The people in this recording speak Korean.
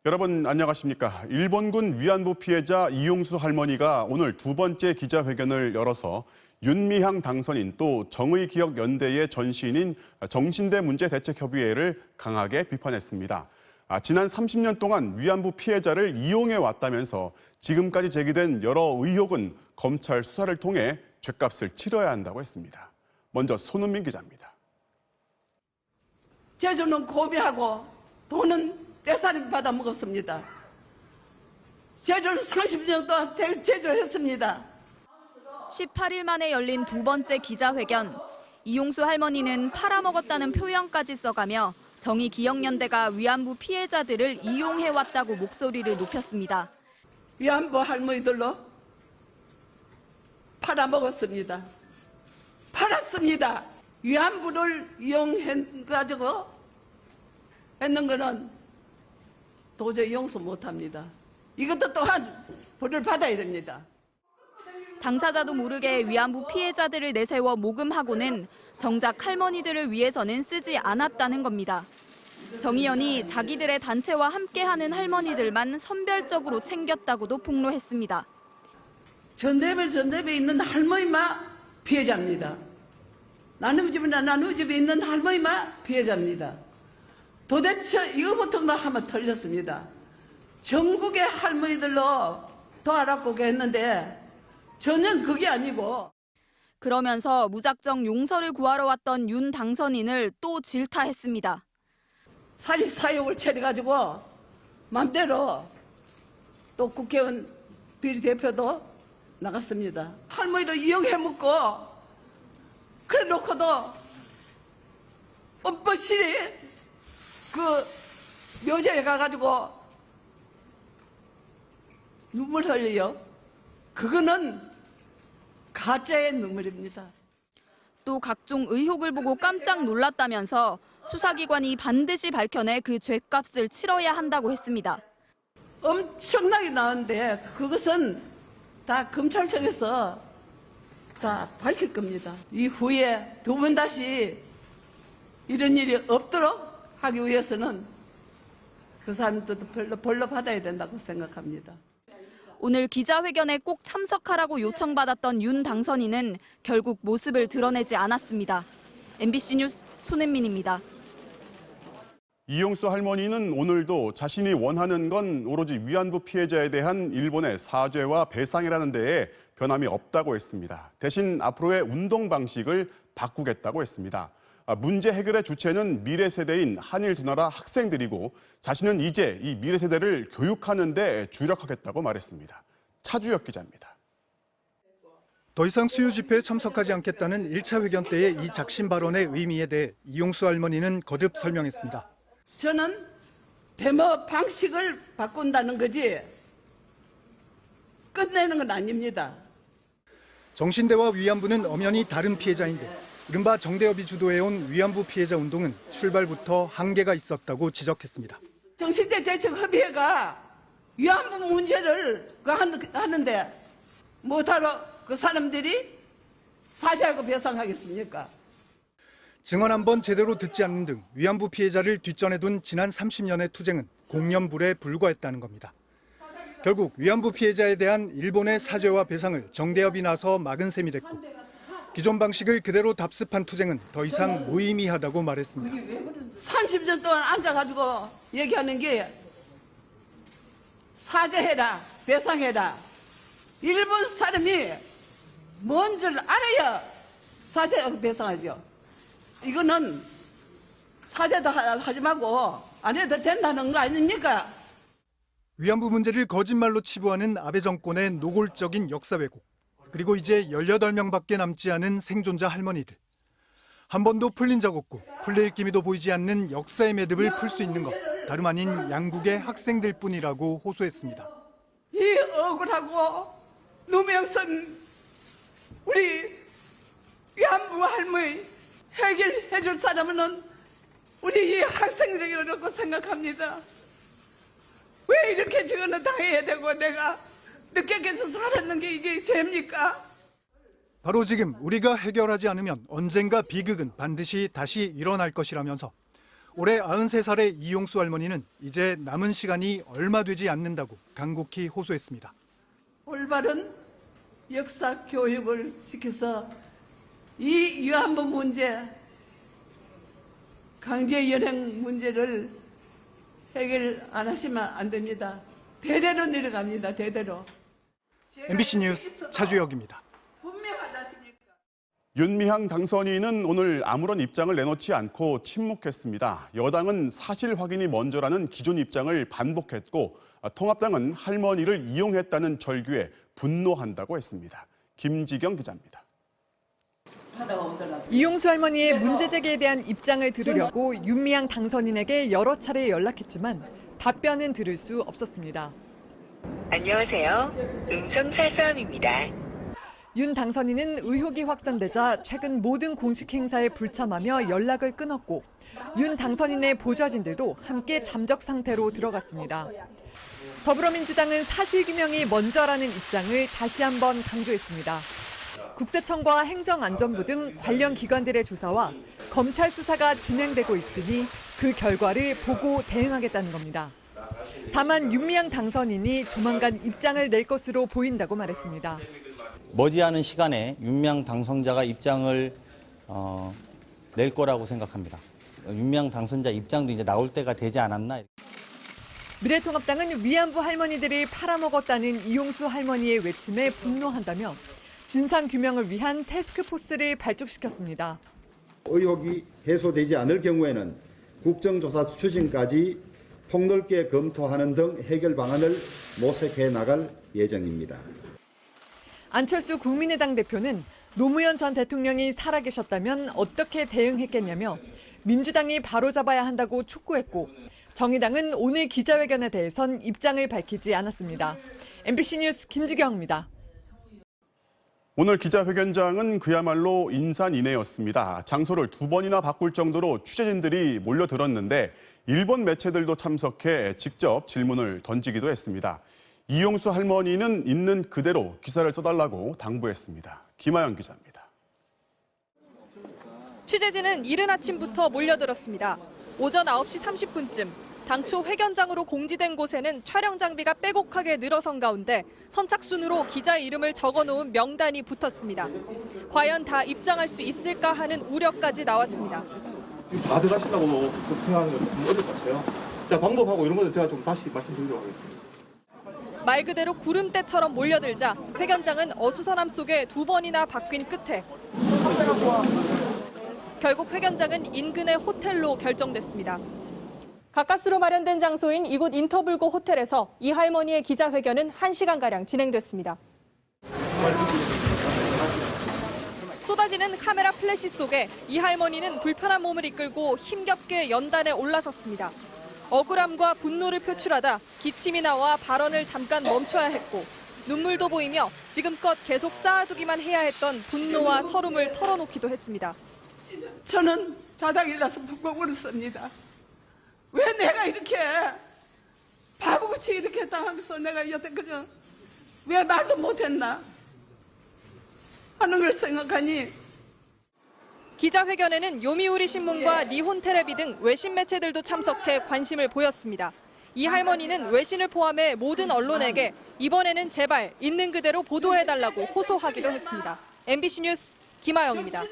여러분 안녕하십니까? 일본군 위안부 피해자 이용수 할머니가 오늘 두 번째 기자회견을 열어서 윤미향 당선인 또 정의기억연대의 전시인인 정신대 문제대책협의회를 강하게 비판했습니다. 지난 30년 동안 위안부 피해자를 이용해 왔다면서 지금까지 제기된 여러 의혹은 검찰 수사를 통해 죗값을 치러야 한다고 했습니다. 먼저 손은민 기자입니다. 제주는 고비하고 돈은 떼살이 받아 먹었습니다. 제주를 30년 동안 제조했습니다. 18일 만에 열린 두 번째 기자회견. 이용수 할머니는 팔아먹었다는 표현까지 써가며 정의기억연대가 위안부 피해자들을 이용해왔다고 목소리를 높였습니다. 위안부 할머니들로 팔아먹었습니다. 팔았습니다. 위안부를 이용해가지고 했는 거는 도저히 용서 못합니다. 이것도 또한 벌을 받아야 됩니다. 당사자도 모르게 위안부 피해자들을 내세워 모금하고는 정작 할머니들을 위해서는 쓰지 않았다는 겁니다. 정의연이 자기들의 단체와 함께하는 할머니들만 선별적으로 챙겼다고도 폭로했습니다. 전대에 있는 할머니만 피해자입니다. 나눔집이나 나눔집에 있는 할머니만 피해자입니다. 도대체 이거부터 하면 틀렸습니다. 전국의 할머니들로 도와라고 했는데 전혀 그게 아니고. 그러면서 무작정 용서를 구하러 왔던 윤 당선인을 또 질타했습니다. 사립사욕을 차려가지고 맘대로 또 국회의원 비리대표도 나갔습니다. 할머니를 이용해먹고 그래 놓고도 뻔뻔실이 그 묘지에 가가지고 눈물 흘려요. 그거는 가짜의 눈물입니다. 또 각종 의혹을 보고 깜짝 놀랐다면서 수사기관이 반드시 밝혀내 그 죗값을 치러야 한다고 했습니다. 엄청나게 나왔는데 그것은 다 검찰청에서 다 밝힐 겁니다. 이후에 두 번 다시 이런 일이 없도록 하기 위해서는 그 사람들도 벌로 받아야 된다고 생각합니다. 오늘 기자회견에 꼭 참석하라고 요청받았던 윤 당선인은 결국 모습을 드러내지 않았습니다. MBC 뉴스 손은민입니다. 이용수 할머니는 오늘도 자신이 원하는 건 오로지 위안부 피해자에 대한 일본의 사죄와 배상이라는 데에 변함이 없다고 했습니다. 대신 앞으로의 운동 방식을 바꾸겠다고 했습니다. 문제 해결의 주체는 미래 세대인 한일 두 나라 학생들이고 자신은 이제 이 미래 세대를 교육하는 데 주력하겠다고 말했습니다. 차주혁 기자입니다. 더 이상 수요 집회에 참석하지 않겠다는 1차 회견 때의 이 작심 발언의 의미에 대해 이용수 할머니는 거듭 설명했습니다. 저는 데모 방식을 바꾼다는 거지 끝내는 건 아닙니다. 정신대와 위안부는 엄연히 다른 피해자인데 이른바 정대협이 주도해온 위안부 피해자 운동은 출발부터 한계가 있었다고 지적했습니다. 정신대 대책협의회가 위안부 문제를 하는데 못하러 그 사람들이 사죄하고 배상하겠습니까? 증언 한 번 제대로 듣지 않는 등 위안부 피해자를 뒷전에 둔 지난 30년의 투쟁은 공연불에 불과했다는 겁니다. 결국 위안부 피해자에 대한 일본의 사죄와 배상을 정대협이 나서 막은 셈이 됐고 기존 방식을 그대로 답습한 투쟁은 더 이상 무의미하다고 말했습니다. 30년 동안 앉아가지고 얘기하는 게 사죄해라, 배상해라. 일본 사람이 뭔 줄 알아야 사죄하고 배상하죠. 이거는 사죄도 하지 말고 안 해도 된다는 거 아닙니까? 위안부 문제를 거짓말로 치부하는 아베 정권의 노골적인 역사 왜곡. 그리고 이제 18명밖에 남지 않은 생존자 할머니들. 한 번도 풀린 적 없고 풀릴 기미도 보이지 않는 역사의 매듭을 풀 수 있는 것. 다름 아닌 양국의 학생들 뿐이라고 호소했습니다. 이 억울하고 누명선 우리 위안부 할머니 해결해 줄 사람은 우리 이 학생들이라고 생각합니다. 왜 이렇게 지금은 당해야 되고 내가 늦게 계속 살았는 게 이게 죄입니까? 바로 지금 우리가 해결하지 않으면 언젠가 비극은 반드시 다시 일어날 것이라면서 올해 93살의 이용수 할머니는 이제 남은 시간이 얼마 되지 않는다고 간곡히 호소했습니다. 올바른 역사 교육을 시켜서 이 위안부 문제, 강제 연행 문제를 해결 안 하시면 안 됩니다. 대대로 내려갑니다. 대대로. MBC 뉴스 차주혁입니다. 윤미향 당선인은 오늘 아무런 입장을 내놓지 않고 침묵했습니다. 여당은 사실 확인이 먼저라는 기존 입장을 반복했고 통합당은 할머니를 이용했다는 절규에 분노한다고 했습니다. 김지경 기자입니다. 이용수 할머니의 문제 제기에 대한 입장을 들으려고 윤미향 당선인에게 여러 차례 연락했지만 답변은 들을 수 없었습니다. 안녕하세요. 음성사서함입니다. 윤 당선인은 의혹이 확산되자 최근 모든 공식 행사에 불참하며 연락을 끊었고 윤 당선인의 보좌진들도 함께 잠적 상태로 들어갔습니다. 더불어민주당은 사실규명이 먼저라는 입장을 다시 한번 강조했습니다. 국세청과 행정안전부 등 관련 기관들의 조사와 검찰 수사가 진행되고 있으니 그 결과를 보고 대응하겠다는 겁니다. 다만 윤미향 당선인이 조만간 입장을 낼 것으로 보인다고 말했습니다. 머지않은 시간에 윤미향 당선자가 입장을 낼 거라고 생각합니다. 윤미향 당선자 입장도 이제 나올 때가 되지 않았나. 미래통합당은 위안부 할머니들이 팔아먹었다는 이용수 할머니의 외침에 분노한다며 진상규명을 위한 태스크포스를 발족시켰습니다. 의혹이 해소되지 않을 경우에는 국정조사 추진까지 폭넓게 검토하는 등 해결 방안을 모색해 나갈 예정입니다. 안철수 국민의당 대표는 노무현 전 대통령이 살아계셨다면 어떻게 대응했겠냐며 민주당이 바로잡아야 한다고 촉구했고 정의당은 오늘 기자회견에 대해선 입장을 밝히지 않았습니다. MBC 뉴스 김지경입니다. 오늘 기자회견장은 그야말로 인산인해였습니다. 장소를 2번이나 바꿀 정도로 취재진들이 몰려들었는데 일본 매체들도 참석해 직접 질문을 던지기도 했습니다. 이용수 할머니는 있는 그대로 기사를 써달라고 당부했습니다. 김하영 기자입니다. 취재진은 이른 아침부터 몰려들었습니다. 오전 9시 30분쯤 당초 회견장으로 공지된 곳에는 촬영 장비가 빼곡하게 늘어선 가운데 선착순으로 기자의 이름을 적어놓은 명단이 붙었습니다. 과연 다 입장할 수 있을까 하는 우려까지 나왔습니다. 다 들어가시려고 생각하는 건 좀 어려울 것 같아요. 자, 방법하고 이런 것들 제가 좀 다시 말씀드리도록 하겠습니다. 말 그대로 구름대처럼 몰려들자 회견장은 어수선함 속에 2번이나 바뀐 끝에 결국 회견장은 인근의 호텔로 결정됐습니다. 가까스로 마련된 장소인 이곳 인터블고 호텔에서 이 할머니의 기자회견은 1시간가량 진행됐습니다. 쏟아지는 카메라 플래시 속에 이 할머니는 불편한 몸을 이끌고 힘겹게 연단에 올라섰습니다. 억울함과 분노를 표출하다 기침이 나와 발언을 잠깐 멈춰야 했고 눈물도 보이며 지금껏 계속 쌓아두기만 해야 했던 분노와 서름을 털어놓기도 했습니다. 저는 자다 일어나서 푹푹 울었습니다. 왜 내가 이렇게 바보같이 이렇게 당하면서 내가 여태까지 왜 말도 못했나 하는 걸 생각하니 기자회견에는 요미우리 신문과 니혼 텔레비 등 외신 매체들도 참석해 관심을 보였습니다. 이 할머니는 외신을 포함해 모든 언론에게 이번에는 제발 있는 그대로 보도해달라고 호소하기도 했습니다. MBC 뉴스 김하영입니다.